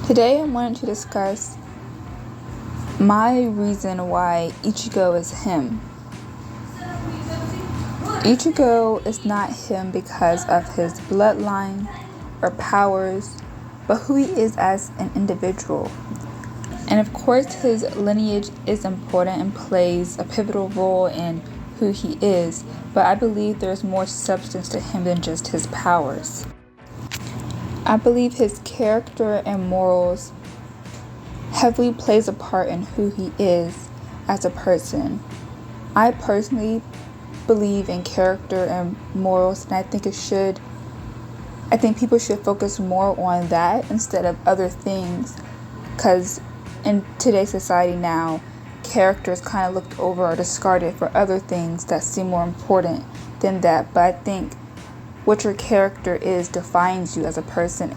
Today I wanted to discuss my reason why Ichigo is him. Ichigo is not him because of his bloodline or powers, but who he is as an individual. And of course his lineage is important and plays a pivotal role in who he is, but I believe there's more substance to him than just his powers. I believe his character and morals heavily plays a part in who he is as a person. I personally believe in character and morals, and I think people should focus more on that instead of other things, because in today's society now, character is kind of looked over or discarded for other things that seem more important than that. But I think what your character is defines you as a person.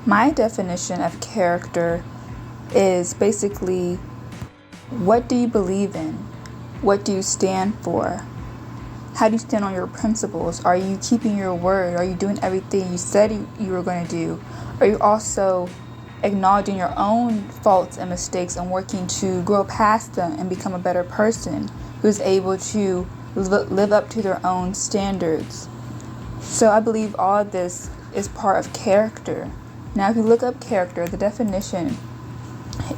My definition of character is basically, what do you believe in? What do you stand for? How do you stand on your principles? Are you keeping your word? Are you doing everything you said you were going to do? Are you also acknowledging your own faults and mistakes and working to grow past them and become a better person who's able to live up to their own standards? So I believe all of this is part of character. Now, if you look up character, the definition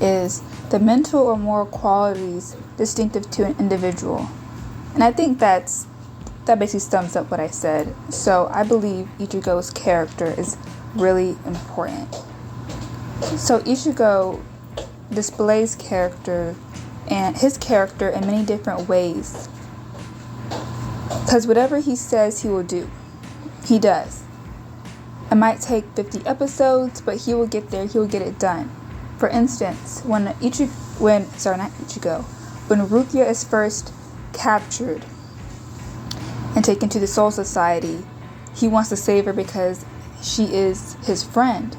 is the mental or moral qualities distinctive to an individual. And I think that basically sums up what I said. So I believe Ichigo's character is really important. So Ichigo displays his character in many different ways, because whatever he says he will do, he does. It might take 50 episodes, but he will get there. He will get it done. For instance, when Rukia is first captured and taken to the Soul Society, he wants to save her because she is his friend.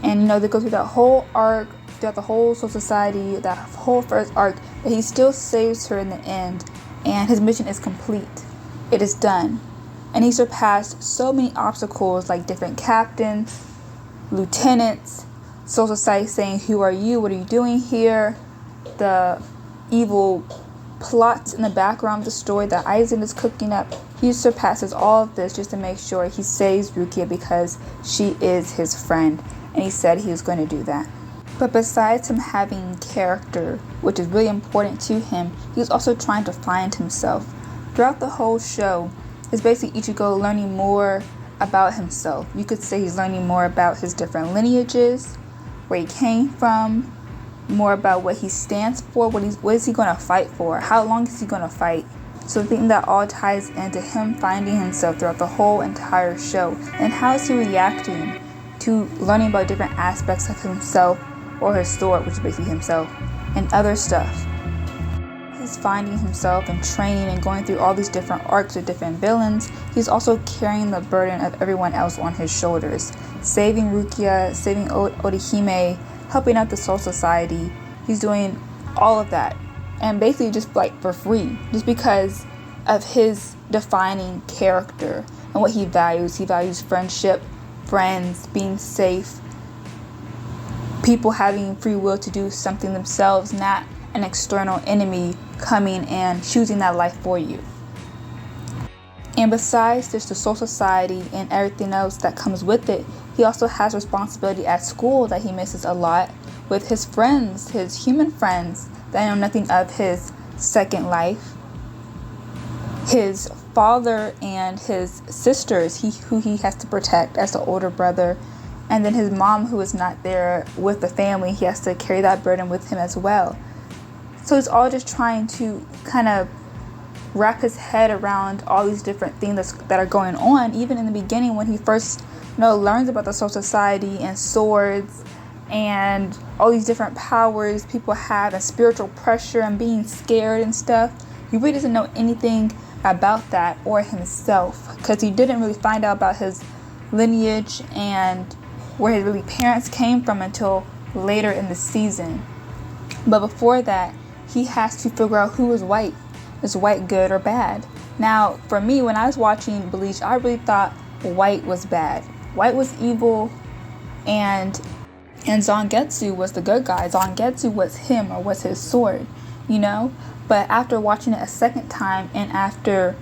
And they go through that whole arc, throughout the whole Soul Society, that whole first arc, but he still saves her in the end, and his mission is complete. It is done. And he surpassed so many obstacles, like different captains, lieutenants, Soul Society saying, "Who are you? What are you doing here?" The evil plots in the background of the story that Aizen is cooking up. He surpasses all of this just to make sure he saves Rukia because she is his friend. And he said he was going to do that. But besides him having character, which is really important to him, he was also trying to find himself. Throughout the whole show, it's basically Ichigo learning more about himself. You could say he's learning more about his different lineages, where he came from, more about what he stands for, what is he going to fight for, how long is he going to fight. So I think that all ties into him finding himself throughout the whole entire show. And how is he reacting to learning about different aspects of himself or his sword, which is basically himself, and other stuff. He's finding himself and training and going through all these different arcs with different villains. He's also carrying the burden of everyone else on his shoulders. Saving Rukia, saving Orihime, helping out the Soul Society. He's doing all of that. And basically just for free. Just because of his defining character and what he values. He values friendship, friends, being safe, people having free will to do something themselves, not an external enemy coming and choosing that life for you. And besides just the Soul Society and everything else that comes with it, he also has responsibility at school that he misses a lot with his friends, his human friends that know nothing of his second life, his father and his sisters who he has to protect as the older brother, and then his mom who is not there with the family. He has to carry that burden with him as well. So he's all just trying to kind of wrap his head around all these different things that are going on. Even in the beginning when he first learns about the Soul Society and swords and all these different powers people have and spiritual pressure and being scared and stuff, he really doesn't know anything about that or himself, because he didn't really find out about his lineage and where his really parents came from until later in the season. But before that, he has to figure out who is white. Is white good or bad? Now, for me, when I was watching Bleach, I really thought white was bad. White was evil, and And Zangetsu was the good guy. Zangetsu was him, or was his sword, you know? But after watching it a second time, and after,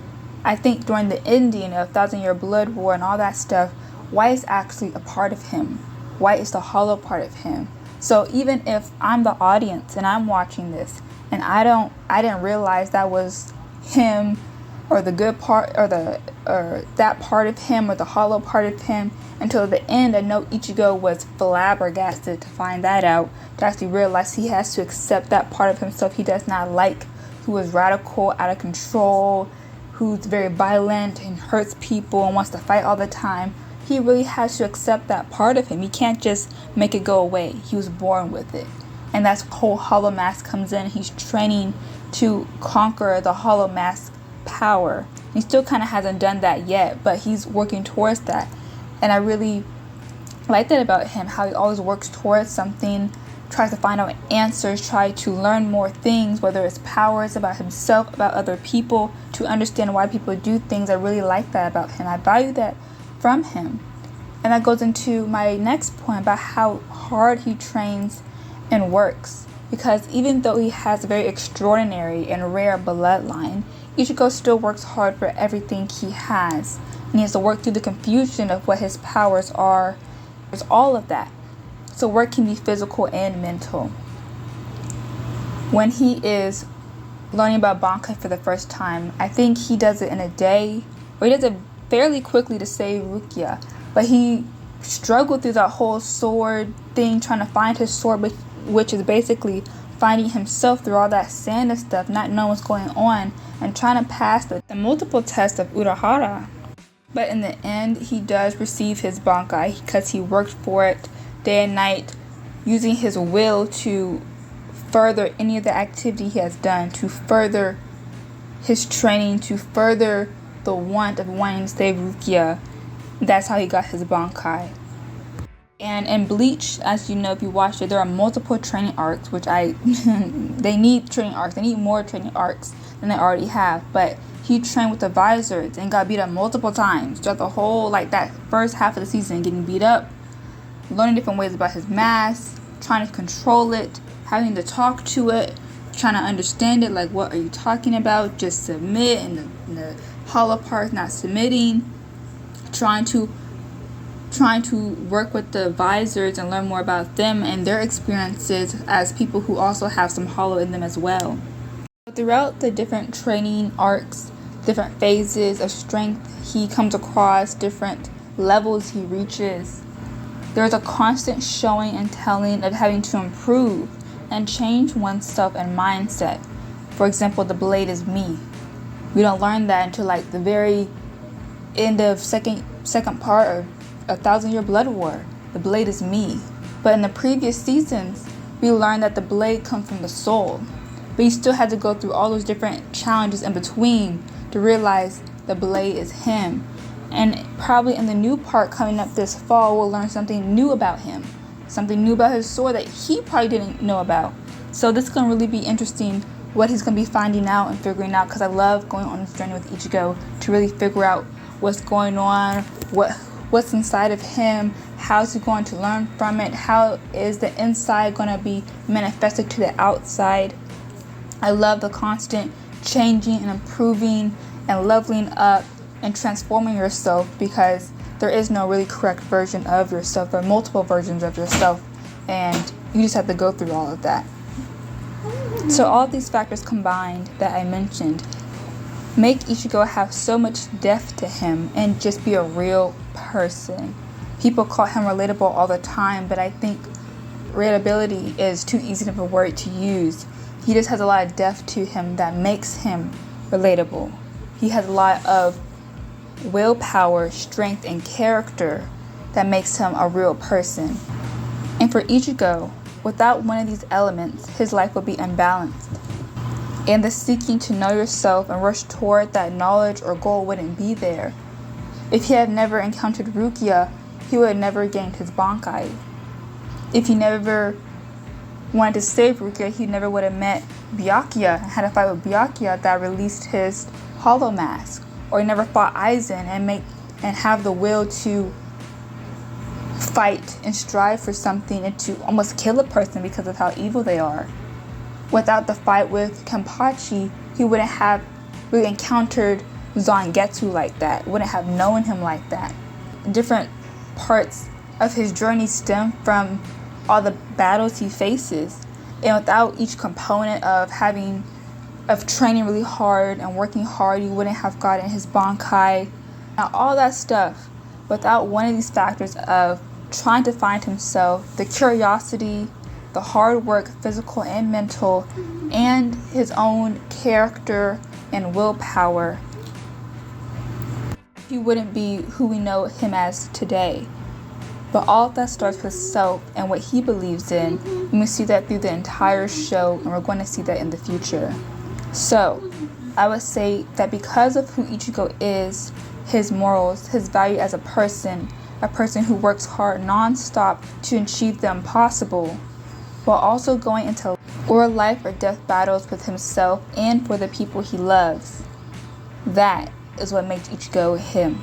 I think during the ending of Thousand Year Blood War and all that stuff, white is actually a part of him. White is the hollow part of him. So even if I'm the audience and I'm watching this, and I didn't realize that was him, or the good part, or that part of him, or the hollow part of him, until the end. I know Ichigo was flabbergasted to find that out, to actually realize he has to accept that part of himself he does not like, who is radical, out of control, who's very violent and hurts people and wants to fight all the time. He really has to accept that part of him. He can't just make it go away. He was born with it. And that's whole hollow mask comes in. He's training to conquer the hollow mask power. He still kind of hasn't done that yet, but he's working towards that. And I really like that about him, how he always works towards something, tries to find out answers, try to learn more things, whether it's powers, about himself, about other people, to understand why people do things. I really like that about him. I value that from him. And that goes into my next point about how hard he trains and works. Because even though he has a very extraordinary and rare bloodline, Ichigo still works hard for everything he has. And he has to work through the confusion of what his powers are. There's all of that. So work can be physical and mental. When he is learning about Bankai for the first time, I think he does it in a day, or he does it fairly quickly to save Rukia. But he struggled through that whole sword thing, trying to find his sword, which is basically finding himself through all that sand and stuff, not knowing what's going on, and trying to pass the multiple tests of Urahara. But in the end, he does receive his Bankai because he worked for it day and night, using his will to further any of the activity he has done, to further his training, to further the want of wanting to save Rukia. That's how he got his Bankai. And in Bleach, as you know, if you watched it, there are multiple training arcs, which they need training arcs. They need more training arcs than they already have. But he trained with the Visors and got beat up multiple times throughout the whole, that first half of the season, getting beat up, learning different ways about his mask, trying to control it, having to talk to it, trying to understand it, like, what are you talking about? Just submit, and the hollow part's not submitting, trying to work with the Visors and learn more about them and their experiences as people who also have some hollow in them as well. Throughout the different training arcs, different phases of strength he comes across, different levels he reaches, there's a constant showing and telling of having to improve and change oneself and mindset. For example, the blade is me. We don't learn that until the very end of second part of A Thousand Year Blood War. The blade is me. But in the previous seasons, we learned that the blade comes from the soul. But you still had to go through all those different challenges in between to realize the blade is him. And probably in the new part coming up this fall, we'll learn something new about him. Something new about his sword that he probably didn't know about. So this is going to really be interesting, what he's going to be finding out and figuring out, because I love going on this journey with Ichigo to really figure out what's going on, what's inside of him, how is he going to learn from it, how is the inside going to be manifested to the outside. I love the constant changing and improving and leveling up and transforming yourself, because there is no really correct version of yourself. There are multiple versions of yourself, and you just have to go through all of that. So all of these factors combined that I mentioned make Ichigo have so much depth to him and just be a real person. People call him relatable all the time, but I think relatability is too easy of a word to use. He just has a lot of depth to him that makes him relatable. He has a lot of willpower, strength, and character that makes him a real person. And for Ichigo, without one of these elements, his life would be unbalanced. And the seeking to know yourself and rush toward that knowledge or goal wouldn't be there. If he had never encountered Rukia, he would have never gained his Bankai. If he never wanted to save Rukia, he never would have met Byakuya and had a fight with Byakuya that released his hollow mask. Or he never fought Aizen and have the will to fight and strive for something and to almost kill a person because of how evil they are. Without the fight with Kenpachi, he wouldn't have really encountered Zangetsu like that, wouldn't have known him like that. Different parts of his journey stem from all the battles he faces, and without each component of training really hard and working hard, he wouldn't have gotten his Bankai. Now all that stuff, without one of these factors of trying to find himself, the curiosity, the hard work, physical and mental, and his own character and willpower, he wouldn't be who we know him as today. But all of that starts with self and what he believes in, and we see that through the entire show, and we're going to see that in the future. So, I would say that because of who Ichigo is, his morals, his value as a person who works hard non-stop to achieve the impossible, while also going into life or death battles with himself and for the people he loves. That is what makes Ichigo him.